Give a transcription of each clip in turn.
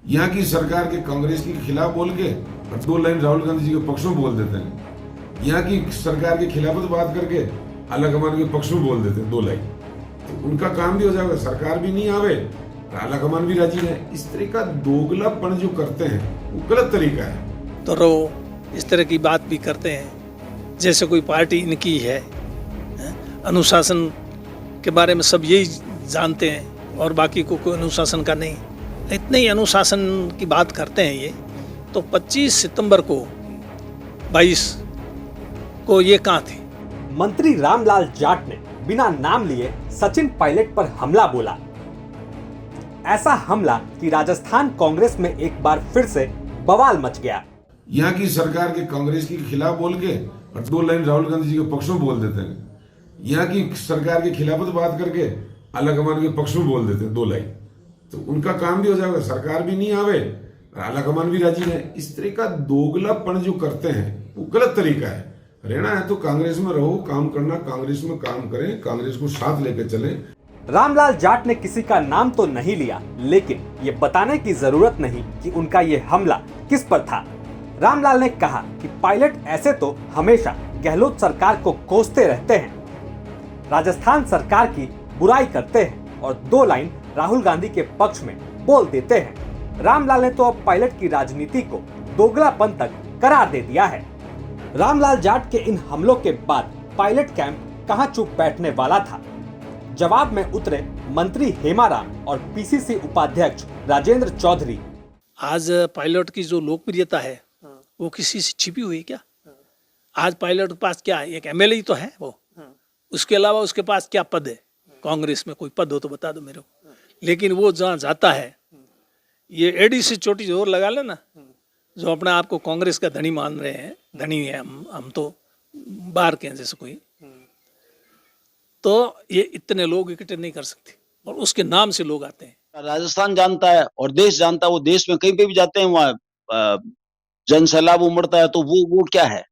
यहाँ की सरकार के कांग्रेस के खिलाफ बोल के और 2 लाइन राहुल गांधी जी के पक्ष में बोल देते हैं। यहाँ की सरकार के खिलाफ बात करके आला कमान के पक्ष में बोल देते हैं 2 लाइन, तो उनका काम भी हो जाएगा, सरकार भी नहीं आवे और आला कमान भी राजी है। इस तरह का दोगलापन जो करते हैं वो गलत तरीका है। तो इस तरह की बात भी करते हैं जैसे कोई पार्टी इनकी है। अनुशासन के बारे में सब यही जानते हैं और बाकी को कोई अनुशासन का नहीं। इतने ही अनुशासन की बात करते हैं ये, तो 25 सितंबर को 22 को ये कहाँ थे? मंत्री रामलाल जाट ने बिना नाम लिए सचिन पायलट पर हमला बोला। ऐसा हमला कि राजस्थान कांग्रेस में एक बार फिर से बवाल मच गया। यहाँ की सरकार के कांग्रेस के खिलाफ बोल के और 2 लाइन राहुल गांधी जी के पक्ष में बोल देते हैं। यहाँ की सरकार के खिलाफ बात करके आला कमान के पक्ष में बोल देते हैं 2 लाइन, तो उनका काम भी हो जाएगा, सरकार भी नहीं आवे और आला कमान भी राजी है। इस तरह का दोगलापन जो करते हैं वो गलत तरीका है। रहना है तो कांग्रेस में रहो, काम करना, कांग्रेस में काम करें, कांग्रेस को साथ लेकर चले। रामलाल जाट ने किसी का नाम तो नहीं लिया, लेकिन ये बताने की जरूरत नहीं कि उनका ये हमला किस पर था। रामलाल ने कहा कि पायलट ऐसे तो हमेशा गहलोत सरकार को कोसते रहते हैं, राजस्थान सरकार की बुराई करते हैं और 2 लाइन राहुल गांधी के पक्ष में बोल देते हैं। रामलाल ने तो अब पायलट की राजनीति को दोगलापन तक करार दे दिया है। रामलाल जाट के इन हमलों के बाद पायलट कैंप कहां चुप बैठने वाला था। जवाब में उतरे मंत्री हेमाराम और पीसीसी उपाध्यक्ष राजेंद्र चौधरी। आज पायलट की जो लोकप्रियता है वो किसी से छिपी हुई है क्या? आज पायलट के पास क्या है? एक एमएलए ही तो है वो, उसके अलावा उसके पास क्या पद है? कांग्रेस में कोई पद हो तो बता दो मेरे को। लेकिन वो जहाँ जाता है, ये एडी से चोटी जोर लगा लेना, जो अपने आप को कांग्रेस का धनी मान रहे हैं, धनी है हम तो बाहर के हैं जैसे कोई, तो ये इतने लोग इकट्ठे नहीं कर सकते और उसके नाम से लोग आते हैं। राजस्थान जानता है और देश जानता है, वो देश में कहीं पे भी जाते हैं वहाँ जन सैलाब उमड़ता है, तो वो क्या है?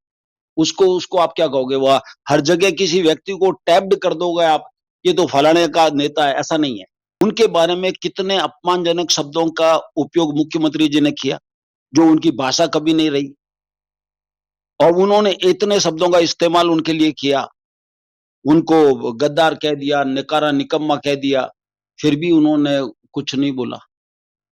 उसको आप क्या कहोगे? वह हर जगह किसी व्यक्ति को टैब्ड कर दोगे आप, ये तो फलाने का नेता है, ऐसा नहीं है। उनके बारे में कितने अपमानजनक शब्दों का उपयोग मुख्यमंत्री जी ने किया, जो उनकी भाषा कभी नहीं रही, और उन्होंने इतने शब्दों का इस्तेमाल उनके लिए किया। उनको गद्दार कह दिया, निकारा निकम्मा कह दिया, फिर भी उन्होंने कुछ नहीं बोला।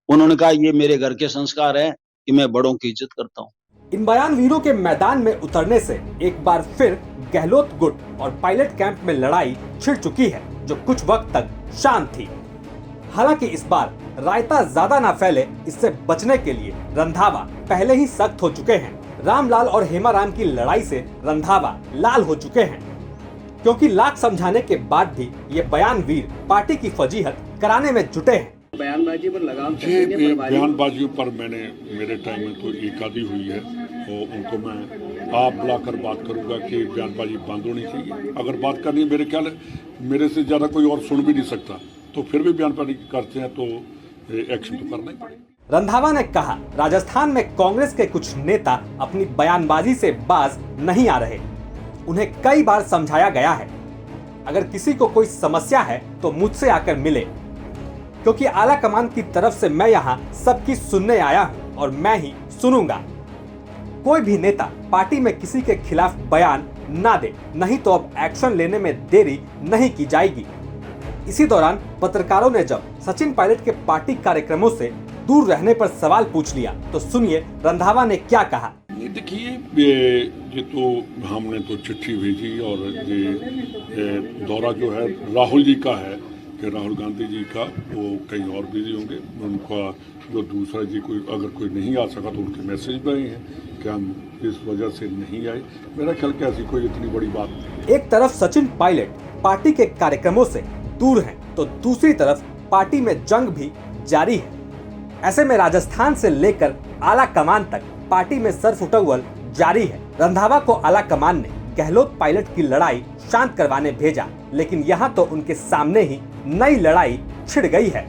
उन्होंने कहा ये मेरे घर के संस्कार हैं कि मैं बड़ों की इज्जत करता हूँ। इन बयानवीरों के मैदान में उतरने से एक बार फिर गहलोत गुट और पायलट कैंप में लड़ाई छिड़ चुकी है, जो कुछ वक्त तक शांत थी। हालांकि इस बार रायता ज्यादा ना फैले, इससे बचने के लिए रंधावा पहले ही सख्त हो चुके हैं। रामलाल और हेमाराम की लड़ाई से रंधावा लाल हो चुके हैं, क्योंकि लाख समझाने के बाद भी ये बयानवीर पार्टी की फजीहत कराने में जुटे हैं। बयानबाजी पर लगाम जी, बयानबाजियों पर मेरे टाइम में तो एक आधी हुई है, और उनको मैं आप बुलाकर बात करूंगा कि बयानबाजी बंद होनी चाहिए। अगर बात करनी, मेरे ख्याल है मेरे से ज़्यादा कोई और सुन भी नहीं सकता, तो फिर भी बयानबाजी करते हैं तो एक्शन तो करना ही पड़ेगा। रंधावा ने कहा, राजस्थान में कांग्रेस के कुछ नेता अपनी बयानबाजी से बाज नहीं आ रहे। उन्हें कई बार समझाया गया है, अगर किसी को कोई समस्या है तो मुझसे आकर मिले, क्योंकि आला कमान की तरफ से मैं यहाँ सबकी सुनने आया हूँ और मैं ही सुनूंगा। कोई भी नेता पार्टी में किसी के खिलाफ बयान ना दे, नहीं तो अब एक्शन लेने में देरी नहीं की जाएगी। इसी दौरान पत्रकारों ने जब सचिन पायलट के पार्टी कार्यक्रमों से दूर रहने पर सवाल पूछ लिया, तो सुनिए रंधावा ने क्या कहा। देखिए, ये तो हमने तो चिट्ठी भेजी, और ये दौरा जो है राहुल जी का है कि राहुल गांधी जी का, वो कहीं और बिजी होंगे। उनका जो दूसरा जी अगर कोई नहीं आ सका तो उनके मैसेज भी आए हैं कि हम इस वजह से नहीं आए। मेरा ख्याल कि ऐसी कोई इतनी बड़ी बात नहीं। एक तरफ सचिन पायलट पार्टी के कार्यक्रमों से दूर हैं, तो दूसरी तरफ पार्टी में जंग भी जारी है। ऐसे में राजस्थान से लेकर आला कमान तक पार्टी में सरफुटौल जारी है। रंधावा को आला कमान ने गहलोत पायलट की लड़ाई शांत करवाने भेजा, लेकिन यहाँ तो उनके सामने ही नई लड़ाई छिड़ गई है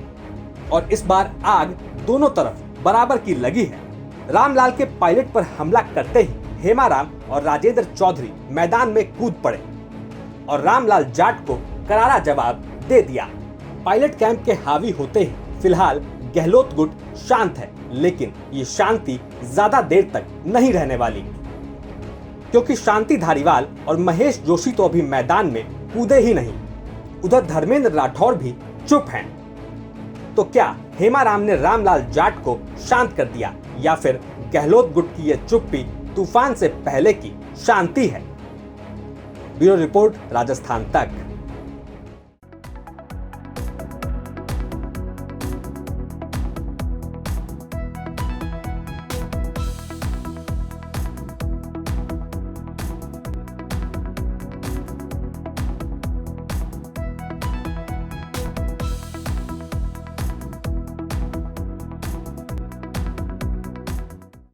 और इस बार आग दोनों तरफ बराबर की लगी है। रामलाल के पायलट पर हमला करते ही हेमाराम और राजेंद्र चौधरी मैदान में कूद पड़े और रामलाल जाट को करारा जवाब दे दिया। पायलट कैंप के हावी होते ही फिलहाल गहलोत गुट शांत है, लेकिन ये शांति ज्यादा देर तक नहीं रहने वाली, क्योंकि शांति धारीवाल और महेश जोशी तो अभी मैदान में कूदे ही नहीं। उधर धर्मेंद्र राठौर भी चुप हैं। तो क्या हेमाराम ने रामलाल जाट को शांत कर दिया, या फिर गहलोत गुट की यह चुप्पी तूफान से पहले की शांति है? ब्यूरो रिपोर्ट, राजस्थान तक।